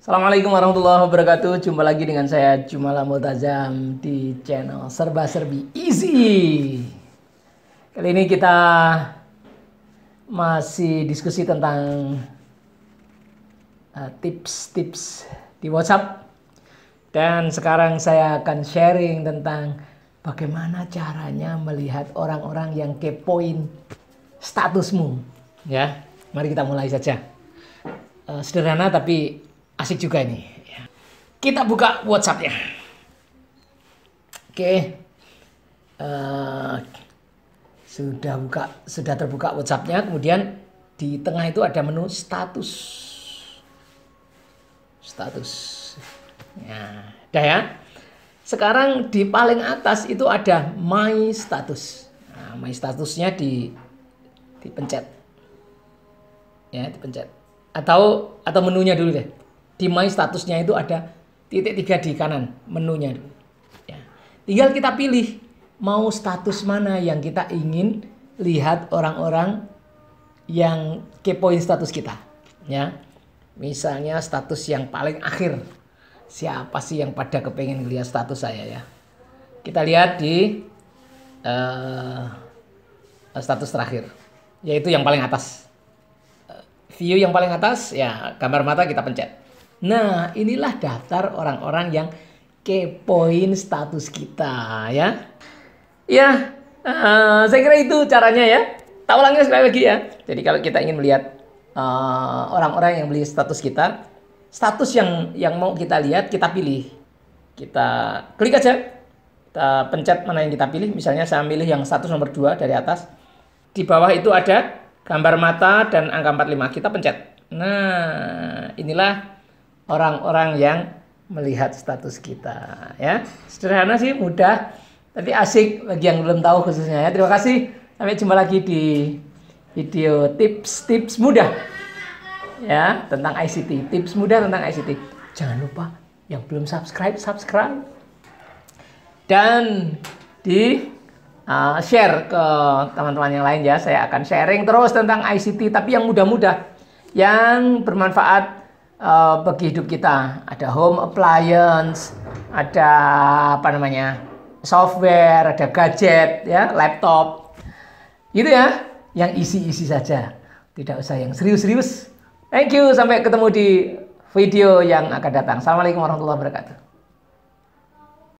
Assalamualaikum warahmatullahi wabarakatuh. Jumpa lagi dengan saya Jumala Multazam di channel Serba Serbi Easy. Kali ini kita masih diskusi tentang tips-tips di WhatsApp. Dan sekarang saya akan sharing tentang bagaimana caranya melihat orang-orang yang kepoin statusmu. Ya, mari kita mulai saja. Sederhana tapi asik juga ini. Kita buka WhatsApp-nya. Oke. Sudah terbuka WhatsApp-nya. Kemudian di tengah itu ada menu status. Ya, udah ya. Sekarang di paling atas itu ada My Status. Nah, My Statusnya dipencet. Ya, dipencet. Atau menunya dulu deh. Di My Statusnya itu ada titik 3 di kanan menunya. Ya. Tinggal kita pilih mau status mana yang kita ingin lihat orang-orang yang kepoin status kita. Ya. Misalnya status yang paling akhir. Siapa sih yang pada kepengen lihat status saya ya? Kita lihat di status terakhir. Yaitu yang paling atas. View yang paling atas ya gambar mata kita pencet. Nah, inilah daftar orang-orang yang kepoin status kita ya. Ya, saya kira itu caranya ya. Tak ulangi sekali lagi ya. Jadi kalau kita ingin melihat orang-orang yang melihat status kita, status yang mau kita lihat kita pilih. Kita klik aja. Kita pencet mana yang kita pilih. Misalnya saya pilih yang status nomor 2 dari atas. Di bawah itu ada gambar mata dan angka 45. Kita pencet. Nah, inilah orang-orang yang melihat status kita ya. Sederhana sih, mudah, tapi asik bagi yang belum tahu khususnya ya. Terima kasih. Sampai jumpa lagi di video tips-tips mudah ya tentang ICT. Tips mudah tentang ICT. Jangan lupa yang belum subscribe. Dan di share ke teman-teman yang lain ya. Saya akan sharing terus tentang ICT tapi yang mudah-mudah, yang bermanfaat bagi hidup kita. Ada home appliance, ada software, ada gadget ya, laptop. Gitu ya, yang isi-isi saja. Tidak usah yang serius-serius. Thank you, sampai ketemu di video yang akan datang. Assalamualaikum warahmatullahi wabarakatuh.